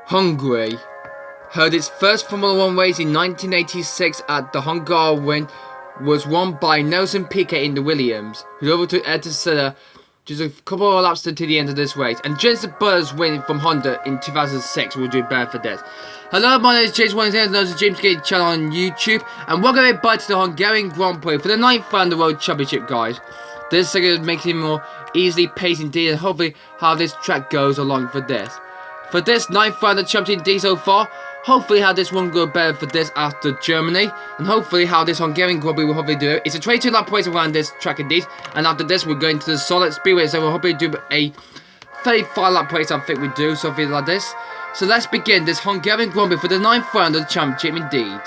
Hungary held its first Formula 1 race in 1986 at the Hungaroring, was won by Nelson Piquet in the Williams, who overtook Ayrton Senna just a couple of laps to the end of this race. And Jensen Butler's win from Honda in 2006 will do better for this. Hello, my name is James One, and this is James Gate channel on YouTube, and welcome everybody to the Hungarian Grand Prix for the 9th round of the World Championship, guys. This is going to make it more easily paced indeed, and hopefully how this track goes along for this. For this 9th round of Championship indeed so far, hopefully how this one go better for this after Germany, and hopefully how this Hungarian Grand Prix will hopefully do it. It's a 22 lap race around this track indeed, and after this we're going to the solid speedway, so we'll hopefully do a 35 lap race, I think we do, something like this. So let's begin this Hungarian Grand Prix for the 9th round of the Championship indeed.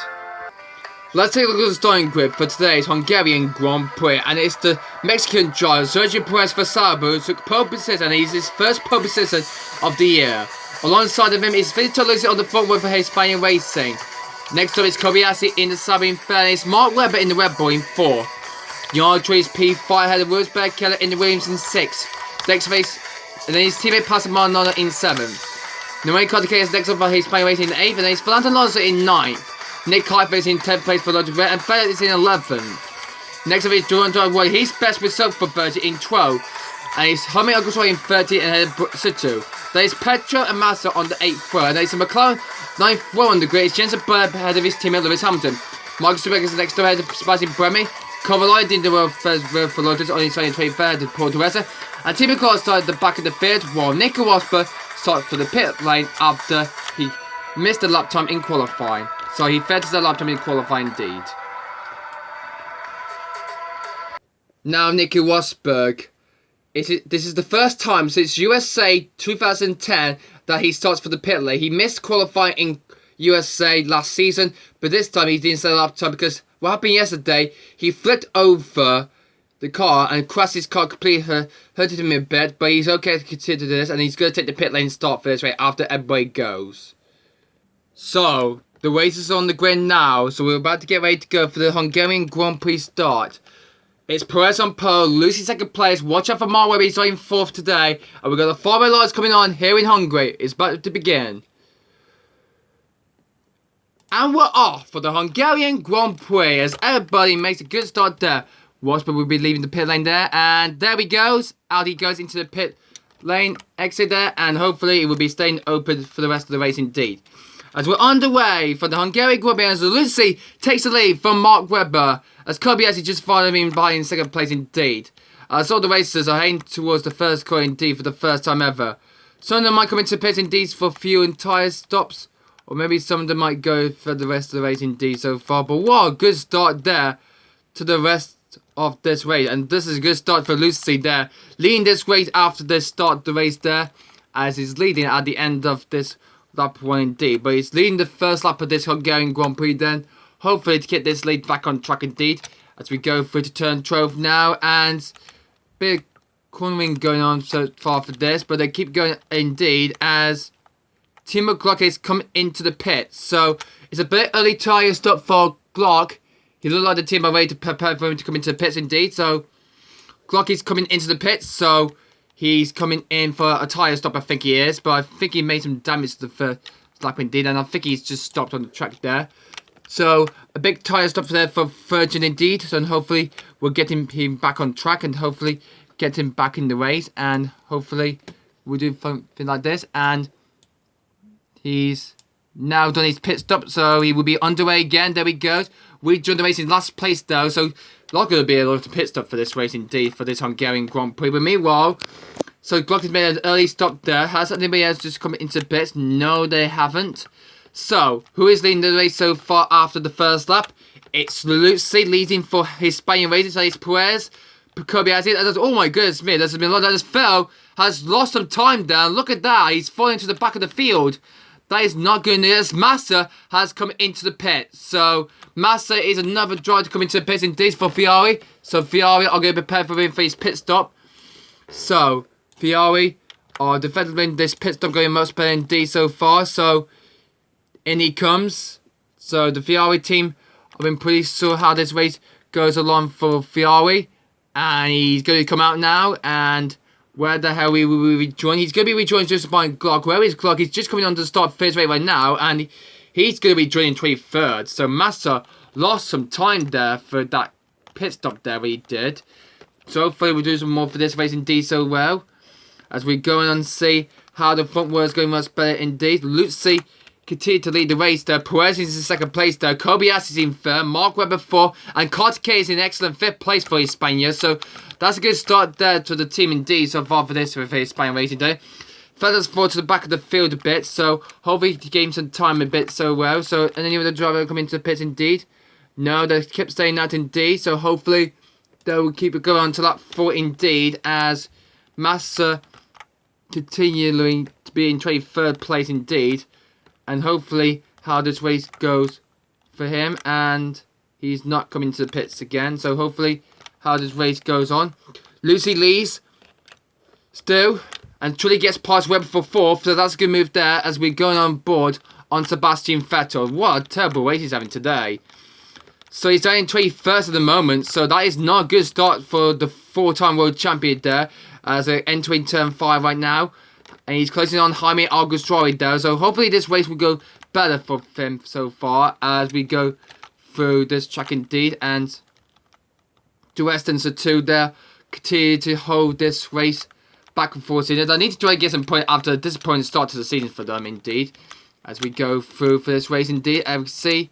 Let's take a look at the starting grid for today's Hungarian Grand Prix, and it's the Mexican driver Sergio Perez for Sauber who took pole position, and he's his first pole position of the year. Alongside of him is Victor Lucy on the front with Hispanian Racing. Next up is Kobayashi in the Sauber in fairness, Mark Webber in the Red Bull in 4. Jan Trees P5 had a Rosberg Keller in the Williams in 6th. Next race, and then his teammate Pastor Maldonado in 7th. Noé Codica is next up for Hispanian Racing in 8th, and then it's Fernando Alonso in 9th. Nick Kuyper is in 10th place for Lotus Red, and Fedor is in 11th. Next up is Duran Roy, he's best with Silk for 30 in 12th. And it's Jaime Alguersuari in 30 and ahead of Situ. There is Petro and Massa on the 8th row, and there is a McLaren 9th row on the grid. It's Jensen Butler ahead of his teammate Lewis Hamilton. Marcus Stewart is next door ahead of Sebastian Bremy. Kovaloy in the row first for Lotus, only starting 23rd ahead of Paul Teresa. And Tim McLaren started at the back of the field, while Nico Rosberg started for the pit lane after he missed a lap time in qualifying. So he fed to the lap time in qualifying indeed. Now Nico Rosberg. This is the first time since USA 2010 that he starts for the pit lane. He missed qualifying in USA last season, but this time he didn't set a lap time because what happened yesterday, he flipped over the car and crashed his car completely, hurted him a bit, but he's okay to consider this, and he's going to take the pit lane start for this race after everybody goes. So, the race is on the grid now, so we're about to get ready to go for the Hungarian Grand Prix start. It's Perez on pole, Lucy second place, watch out for Mark Webber, he's in 4th today, and we've got the 4-way lights coming on here in Hungary. It's about to begin. And we're off for the Hungarian Grand Prix as everybody makes a good start there. Rosberg will be leaving the pit lane there, and there he goes. Out he goes into the pit lane exit there, and hopefully it will be staying open for the rest of the race indeed. As we're underway for the Hungarian Grand Prix, as Lucy takes the lead from Mark Webber, as Kobayashi just following him by in 2nd place indeed. As all the racers are heading towards the first corner indeed for the first time ever. Some of them might come into pits indeed for fuel and tyre stops, or maybe some of them might go for the rest of the race indeed so far. But what a good start there to the rest of this race, and this is a good start for Lucy there, leading this race after the start of the race there, as he's leading at the end of this lap 1 indeed, but he's leading the first lap of this Hungarian Grand Prix then, hopefully to get this lead back on track indeed, as we go through to turn 12 now, and big cornering going on so far for this, but they keep going indeed, as Timo Glock is coming into the pit, so it's a bit early tyre stop for Glock. He looked like the team are ready to prepare for him to come into the pits indeed, so Glock is coming into the pits, so he's coming in for a tyre stop, I think he is, but I think he made some damage to the first lap indeed, and I think he's just stopped on the track there. So, a big tyre stop there for Virgin indeed, so hopefully we'll get him back on track, and hopefully get him back in the race, and hopefully we'll do something like this, and he's now done his pit stop, so he will be underway again. There he goes. We joined the race in last place though, so not going to be a lot of pit stop for this race indeed, for this Hungarian Grand Prix. But meanwhile, so Glock has made an early stop there. Has anybody else just come into pits? No, they haven't. So, who is leading the race so far after the first lap? It's Lucy leading for Hispanian Racing, so it's Perez. Kobayashi, oh my goodness me, there's been a lot that just fell, has lost some time down. Look at that, he's falling to the back of the field. That is not good news. Massa has come into the pit. So, Massa is another driver to come into the pits indeed for Ferrari. So, Ferrari are going to prepare for him for his pit stop. So, Ferrari are defending this pit stop going much better indeed so far. So, in he comes. So, the Ferrari team, I've been pretty sure how this race goes along for Ferrari. And he's going to come out now. And where the hell we will rejoin. He's going to be rejoined just by Glock. Where is Glock? He's just coming on to start first rate right now, and he's going to be joining 23rd. So Massa lost some time there for that pit stop there he did. So hopefully we'll do some more for this race indeed so well. As we go on and see how the front word is going much better indeed. Lucy continue to lead the race there. Perez is in second place there. Kobayashi is in third. Mark Webber 4th. And Cartier is in excellent 5th place for Hispania. So that's a good start there to the team indeed so far for this for Hispania Racing Day. Feathers forward to the back of the field a bit. So hopefully he gained some time a bit so well. So any other driver coming into the pits indeed? No, they kept staying out indeed. So hopefully they'll keep it going on to lap 4 indeed. As Massa continuing to be in 23rd place indeed. And hopefully how this race goes for him. And he's not coming to the pits again. So hopefully how this race goes on. Lucy leads still. And Trulli gets past Webber for 4th. So that's a good move there as we're going on board on Sebastian Vettel. What a terrible race he's having today. So he's down in 21st at the moment. So that is not a good start for the 4-time world champion there. As they're entering turn 5 right now. And he's closing on Jaime Alguersuari there. So hopefully this race will go better for him so far. As we go through this track indeed. And the Westons are 2 there. Continue to hold this race back and forth. I need to try and get some point after a disappointing start to the season for them indeed. As we go through for this race indeed. And we see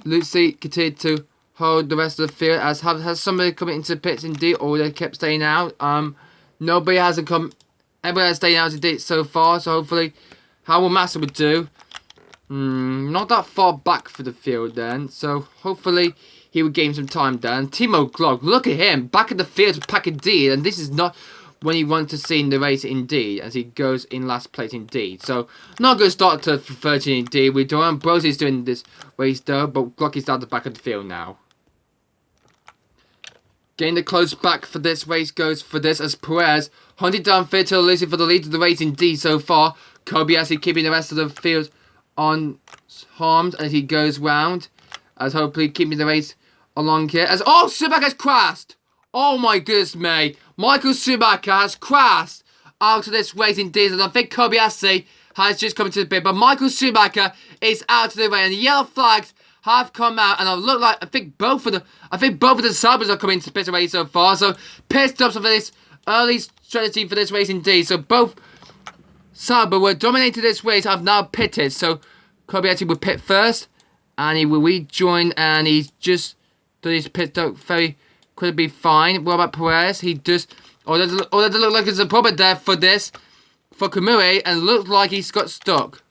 Lucy continue to hold the rest of the field. As has somebody come into the pits indeed, or they kept staying out. Nobody hasn't come. Everybody has stayed out indeed so far. So hopefully, how will Massa would do? Not that far back for the field then. So hopefully he would gain some time there. And Timo Glock, look at him back in the field with pack indeed. And this is not when you want to see in the race indeed, as he goes in last place indeed. So not a good start to 13 indeed. We don't. Brosie's doing this race though, but Glock is down the back of the field now. Getting the close back for this race goes for this as Perez hunted down Vettel Lucy for the lead of the race indeed so far. Kobayashi keeping the rest of the field unharmed as he goes round. As hopefully keeping the race along here. As Schumacher has crashed! Oh my goodness me. Michael Schumacher has crashed out of this race indeed. And I think Kobayashi has just come to the pit. But Michael Schumacher is out of the race. And the yellow flags have come out, and I think both of the Sabres are coming to pit race so far. So pit stops for this early strategy for this race indeed. So both Sabre were dominated this race, have now pitted. So Kobayashi will pit first, and he will rejoin, and he's just done his pit stop very could be fine. What about Perez? He just does it look like there's a problem there for Kamui, and looks like he's got stuck.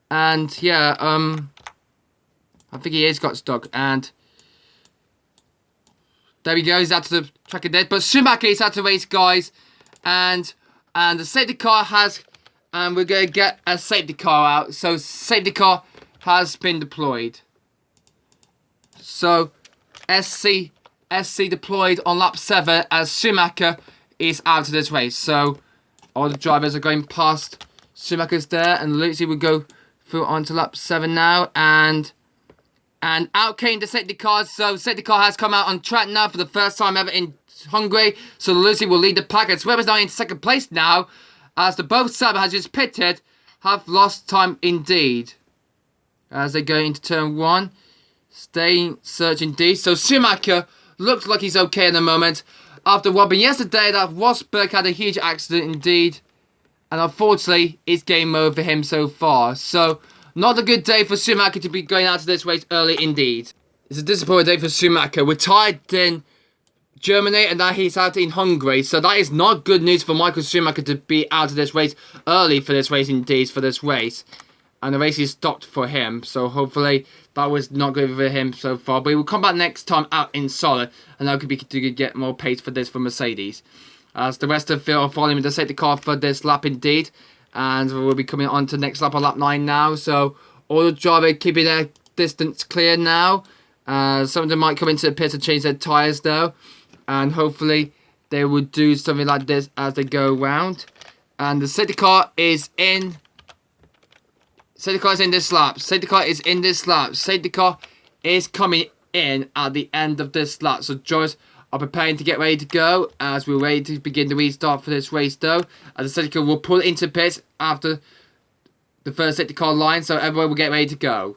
And yeah, I think he is got stuck, and there we go. He's out to the track of death. But Schumacher is out to race, guys, and the safety car has, and we're gonna get a safety car out. So safety car has been deployed. So SC deployed on lap 7 as Schumacher is out of this race. So all the drivers are going past Schumacher's there, and Lucy will go through onto lap 7 now, and out came the safety car. So safety car has come out on track now for the first time ever in Hungary. So Lucy will lead the pack. It's Webber's now in second place now, as the both Sabre has just pitted, have lost time indeed. As they go into turn 1, staying search indeed. So Schumacher looks like he's okay at the moment. After robbing yesterday, that Rosberg had a huge accident indeed. And unfortunately, it's game over for him so far. So not a good day for Schumacher to be going out of this race early indeed. It's a disappointing day for Schumacher. We're tied in Germany, and now he's out in Hungary. So that is not good news for Michael Schumacher to be out of this race early for this race indeed, for this race. And the race is stopped for him. So hopefully that was not good for him so far. But he will come back next time out in solid, and that could be to get more pace for this for Mercedes. As the rest of the field are following the safety car for this lap indeed. And we'll be coming on to the next lap on lap 9 now. So all the drivers keeping their distance clear now. Some of them might come into the pit to change their tyres though. And hopefully they will do something like this as they go round. And the safety car is in. Safety car is in this lap. Safety car is in this lap. Safety car is coming in at the end of this lap. So drivers are preparing to get ready to go as we're ready to begin the restart for this race though. As the safety car will pull into pits after the first safety car line, so everyone will get ready to go.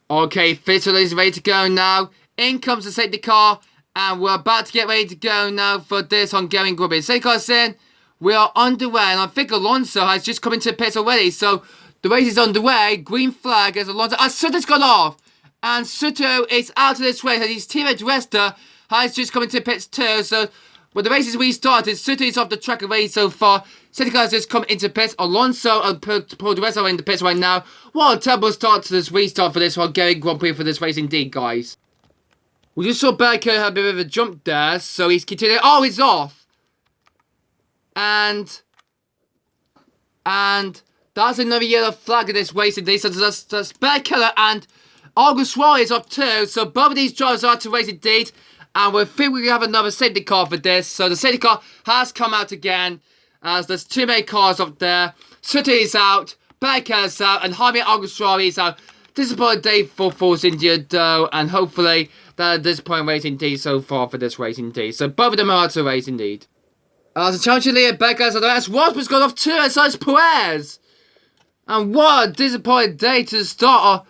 Okay, Fitzgerald is ready to go now. In comes the safety car, and we're about to get ready to go now for this Hungarian Grand Prix. Safety car's in, we are underway, and I think Alonso has just come into the pits already, so the race is underway. Green flag as Alonso, Sutter's gone off, and Sutter is out of this race, and his teammate Resta has just come into the pits too, so when the race is restarted, Sutter is off the track already so far. Safety car has just come into pits. Alonso and Paul de Resta are in the pits right now. What a terrible start to this restart for this Hungarian Grand Prix for this race indeed, guys. We just saw Berko have a bit of a jump there, so he's continuing. Oh, he's off. And that's another yellow flag in this race indeed. So that's Berko and August is up too. So both of these drivers are to race indeed. And we think we have another safety car for this. So the safety car has come out again. As there's too many cars up there. Sutter is out. Berko is out. And Jaime August is out. Disappointing day for Force India though. And hopefully that disappointing race indeed so far for this race indeed. So both of them are out to race indeed. As the championship leader Berko has the Rosberg's gone off too. And so it's Perez. And what a disappointing day to the start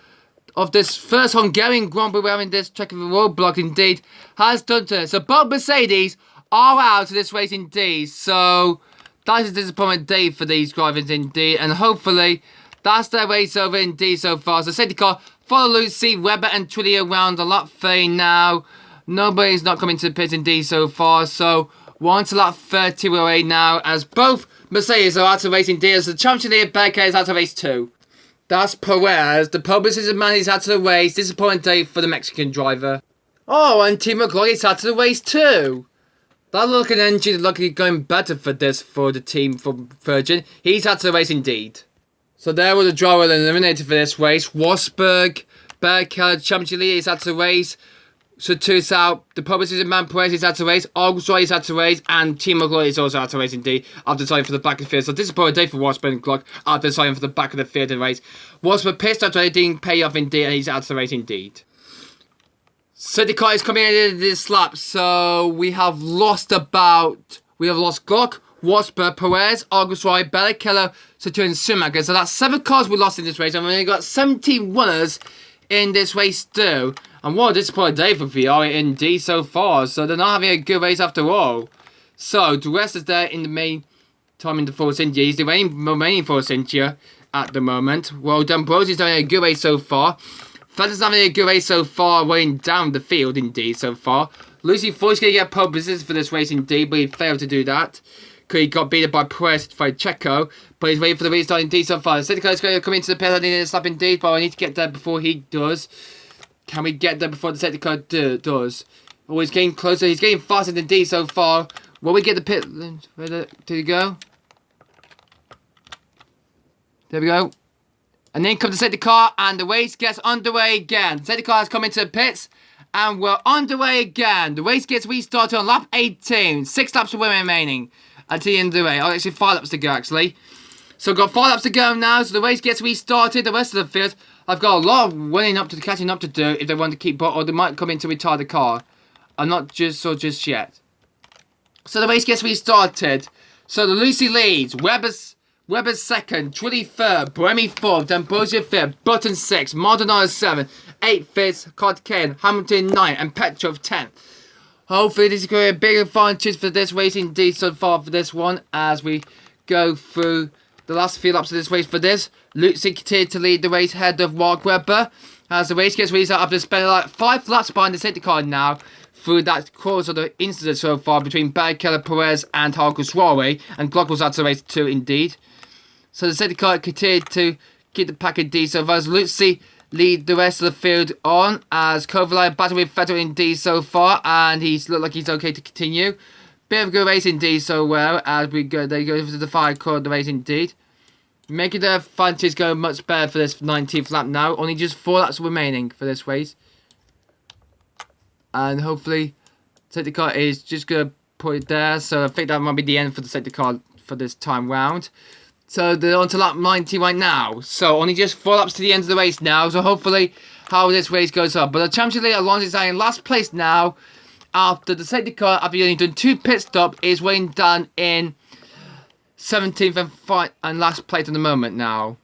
of this first Hungarian Grand Prix we're having this track of the roadblock indeed has done to it. So both Mercedes are out of this race indeed. So that is a disappointing day for these drivers indeed. And hopefully that's their race over indeed so far. So safety car follow Lucy, Webber and Trulli around a lap 3 now. Nobody's not coming to the pits indeed so far. So we're on to lap 30 away now as both Mercedes are out of race indeed. As the championship leader Berko is out of race 2. That's Perez. The publicist man is out of the race. Disappointing day for the Mexican driver. Oh, and Team McLaughlin is out of the race too. That looking engine looking going better for the team from Virgin. He's out of the race indeed. So there was a driver eliminated for this race. Rosberg, Berko, championship leader is out of the race. So two's out. The publicist man Perez is out of the race. August is out of the race. And Team McLaughlin is also out of the race indeed. After deciding for the back of the field. So disappointing day for Rosberg and Glock after deciding for the back of the field in the race. Rosberg pissed after it didn't pay off indeed. And he's out of the race indeed. So the car is coming in this lap. So we have lost Glock, Rosberg, Perez, August Roy, Barrichello, Sutter and Schumacher. So that's 7 cars we lost in this race. And we only got 17 winners in this race too. And what a disappointing day for VR indeed so far. So they're not having a good race after all. So the rest is there in the main time in the Force India. He's the remaining Force India at the moment. Well, D'Ambrosi's having a good race so far. Vettel's having a good race so far, running down the field indeed so far. Lucy Force going to get pole position for this race indeed, but he failed to do that. Because he got beaten by Perez by Checo. But he's waiting for the restart indeed so far. The safety car is going to come into the pit. I need to stop indeed, but I need to get there before he does. Can we get there before the safety car does? Oh, he's getting closer. He's getting faster than D so far. Will we get the pit? Where did he go? There we go. And then comes the safety car, and the race gets underway again. The safety car has come into the pits, and we're underway again. The race gets restarted on lap 18. 6 laps remaining until the end of the race. Oh, actually 5 laps to go, actually. So we've got 5 laps to go now, so the race gets restarted. The rest of the field, I've got a lot of catching up to do if they want to keep, or they might come in to retire the car. I'm not just yet. So the race gets restarted. So the Lucy leads. Webber's second, Trulli third, Bremy fourth, D'Ambrosio fifth, Button sixth, Maldonado 7th, 8th, 5th, Codkin, Hamilton 9th, and Petrov 10th. Hopefully this is going to be a big advantage for this race indeed so far for this one as we go through the last few laps of this race for this. Lucy continued to lead the race ahead of Mark Webber as the race gets restarted after spending like 5 laps behind the safety car now through that cause of the incident so far between Barrichello, Perez and Harkus Rory, and Glock was out of the race too indeed. So the safety car continued to keep the pack in D. So as Lucy lead the rest of the field on as Kovalai battled with Vettel in D so far, and he's looked like he's okay to continue. Bit of a good race indeed so well as they go to the final quarter of the race indeed. Making the advantage go much better for this 19th lap now. Only just 4 laps remaining for this race. And hopefully safety car is just going to put it there. So I think that might be the end for the safety car for this time round. So they're on to lap 90 right now. So only just 4 laps to the end of the race now. So hopefully how this race goes up. But the championship leader Alonso is in last place now. after the safety car, after only done 2 pit stops, is weighing down in 17th and last place at the moment now.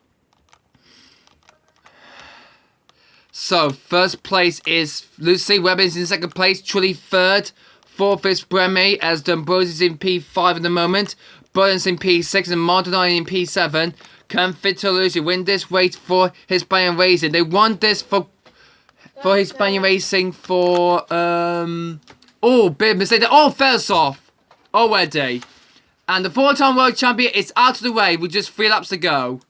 So, first place is Lucy, Webber is in second place, Trulli third, fourth is Bremy, as Dombrose is in P5 at the moment, Burton's in P6 and Maldonado in P7. Can Lucy win this race for Hispanian Racing? They won this for Hispanian Racing for, big mistake, fails off already. And the 4-time world champion is out of the way with just 3 laps to go.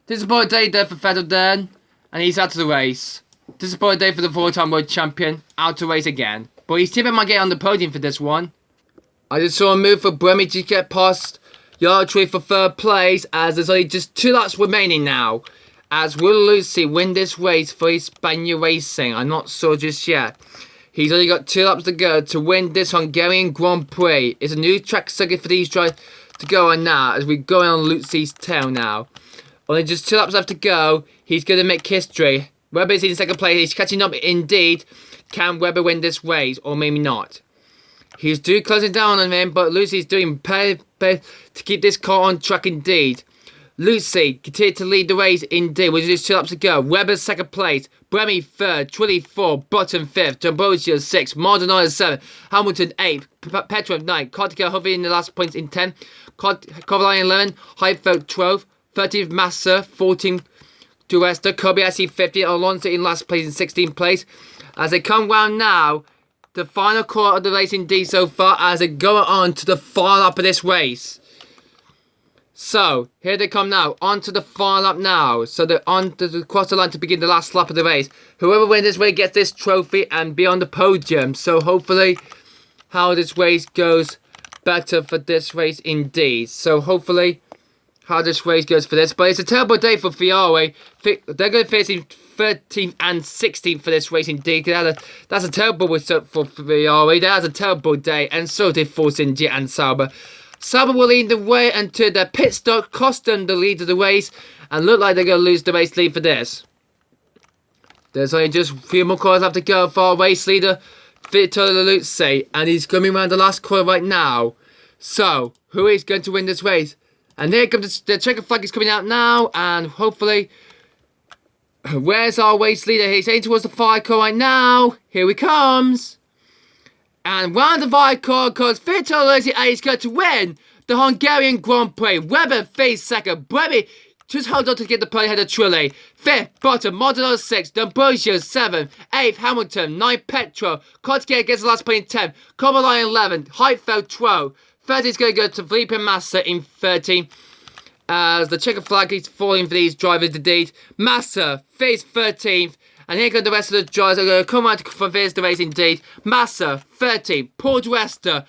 Disappointing day there for Vettel then. And he's out of the race. Disappointing day for the 4-time world champion. Out of race again. But his teammate might get on the podium for this one. I just saw a move for Bremy to get past Yardtree for 3rd place. As there's only just 2 laps remaining now. As will Lucy win this race for Hispania Racing? I'm not sure just yet. He's only got 2 laps to go to win this Hungarian Grand Prix. It's a new track circuit for these drivers to go on now. As we go on Lucy's tail now. Only just 2 laps left to go. He's going to make history. Webber is in 2nd place. He's catching up indeed. Can Webber win this race? Or maybe not. He's closing down on him. But Lucy's doing better to keep this car on track indeed. Lucy continued to lead the race indeed. With just 2 laps to go. Webber's 2nd place. Bremy 3rd. Trulli 4th. Button 5th. D'Ambrosio 6th. Maldonado 7th. Hamilton 8th. Petrov 9th. Kotka hovering in the last points in 10th. Kovalainen 11th. Heidfeld 12th. 13th Massa, 14th Duesta, Kobayashi 15th, Alonso in last place in 16th place. As they come round now, the final quarter of the race indeed so far, as they go on to the final lap of this race. So, here they come now, on to the final lap now. So they're on to the cross the line to begin the last lap of the race. Whoever wins this race gets this trophy and be on the podium. So hopefully, how this race goes better for this race indeed. So hopefully, how this race goes for this. But it's a terrible day for Ferrari. They're going to face in 13th and 16th for this race indeed. That's a terrible result for Ferrari. That's a terrible day. And so did Force India and Sauber. Sauber will lead the way until their pit stop cost them the lead of the race. And look like they're going to lose the race lead for this. There's only just a few more corners left to go for our race leader, Vittorio Luzzi. And he's coming around the last corner right now. So, who is going to win this race? And here comes the checkered flag is coming out now, and hopefully, where's our race leader? He's heading towards the fire car right now. Here he comes. And round the fire car comes Vittorio Luzzi, and he's going to win the Hungarian Grand Prix. Webber faced 2nd. Bremy just hold on to get the play ahead of Trulli. 5th, Bottom, Maldonado 6th, D'Ambrosio 7th, 8th, Hamilton, 9th, Petro, Kotka gets the last play in 10th, Kovalainen 11th, Heidfeld 12th. 30 is going to go to Felipe Massa in 13. As the checkered flag is falling for these drivers indeed. Massa faced 13th. And here go the rest of the drivers. They're going to come out for this the race indeed. Massa 13th. Paul Duesta,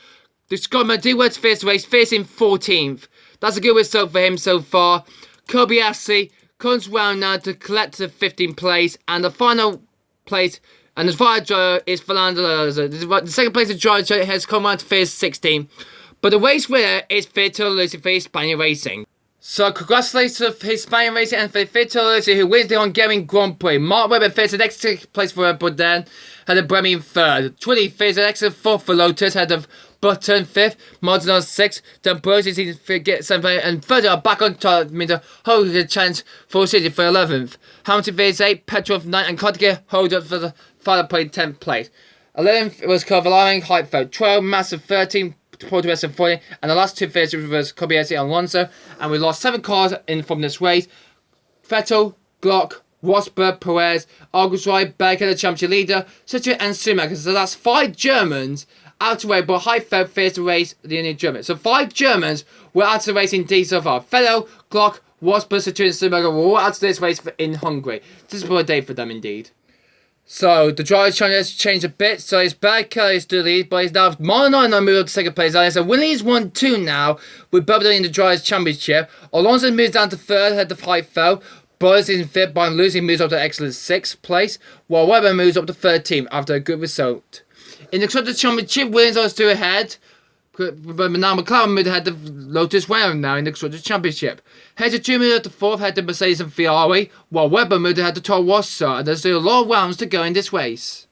the Scotsman, did well to finish the race, facing 14th. That's a good result for him so far. Kobayashi comes round now to collect the 15th place. And the final place, and the final driver is Fernando Alonso. The 2nd place of driver has come round to finish 16th. But the race winner is Vittorio Luzzi for Hispania Racing. So congratulations to Hispania Racing and for Vittorio Luzzi, who wins the Hungarian Grand Prix. Mark Webber finished the next place for Red Bull then, had a Bremy in 3rd. Trulli finished the excellent 4th for Lotus, had a Button 5th, Maldonado 6th, D'Ambrosio in 7th, and 3rd are back on top, made a hold a chance for City for 11th. Hamilton finished 8th, Petrov 9th, and Kotka hold up for the final play 10th place. 11th was Kovalainen, Heidfeld 12th, Massa 13th, Porto West and 40, and the last 2 finishes was Kobayashi and Alonso, and we lost 7 cars from this race. Vettel, Glock, Rosberg, Perez, Algusride, Berger, the championship leader, Sutter and Schumacher. So that's 5 Germans out of the way, but Heidfeld finished the race, the only German. So 5 Germans were out of the race indeed so far. Vettel, Glock, Rosberg, Sutter and Schumacher were all out of this race in Hungary. This is a day for them indeed. So, the driver's challenge has changed a bit. So, it's Berger is the lead, but he's now Maldonado moved up to 2nd place. So, Willie's 1-2 now, with Bubba in the driver's championship. Alonso moves down to 3rd, head to Heidfeld. Buzz in 5th, but losing moves up to excellent 6th place, while Webber moves up to 13th after a good result. In the Constructors' Championship, Williams are still ahead. But now McLaren moved ahead of Lotus Wayne now in the Constructors' Championship. Head to moved up to 4th, head to Mercedes and Ferrari, while Webber moved ahead to Toro Rosso, and there's still a lot of rounds to go in this race.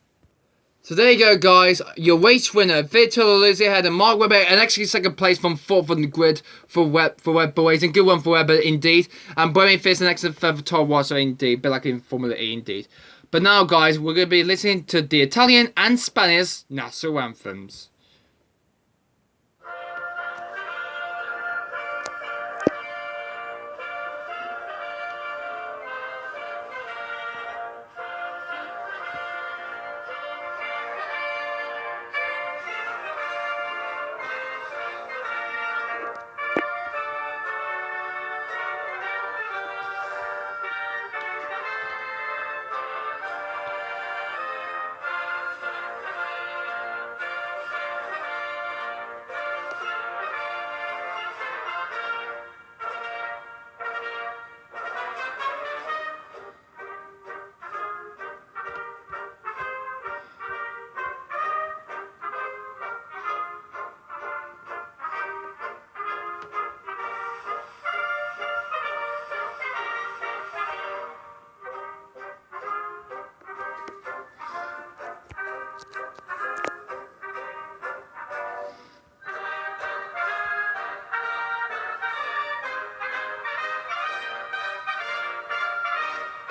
So there you go, guys. Your race winner, Victor Lizzie had a Mark Webber, and actually second place from 4th on the grid for Web boys. And good one for Webber, indeed. And Boeing Fierce and excellent for Todd Wasser, indeed. But like in Formula E, indeed. But now, guys, we're going to be listening to the Italian and Spanish national anthems.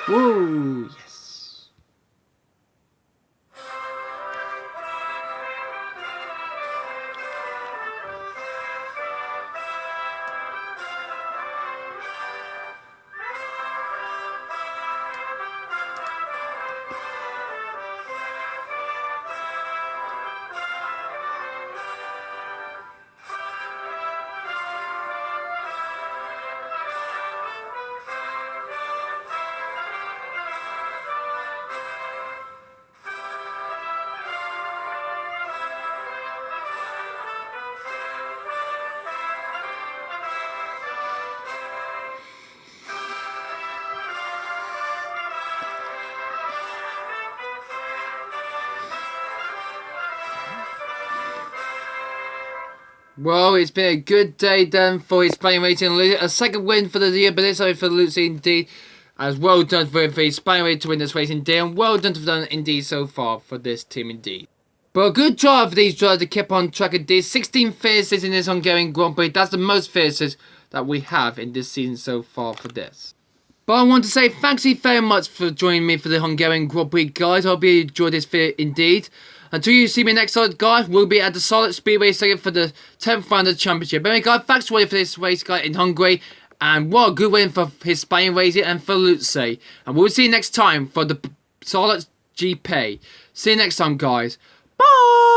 Woo, yes. Well, it's been a good day then for his Spanish rating. A second win for the year, but it's over for Lucy indeed. As well done for his Spanish rating to win this race indeed, and well done to them indeed so far for this team indeed. But a good job for these drivers to keep on track indeed. 16 finishes in this Hungarian Grand Prix. That's the most finishes that we have in this season so far for this. But I want to say thanks you very much for joining me for the Hungarian Grand Prix, guys. I hope you enjoyed this video indeed. Until you see me next time, guys, we'll be at the Solid Speedway Circuit for the 10th round of the championship. Anyway, guys, thanks for waiting for this race, guys, in Hungary. And what a good win for his Spanish racing and for Lutze. And we'll see you next time for the Solid GP. See you next time, guys. Bye!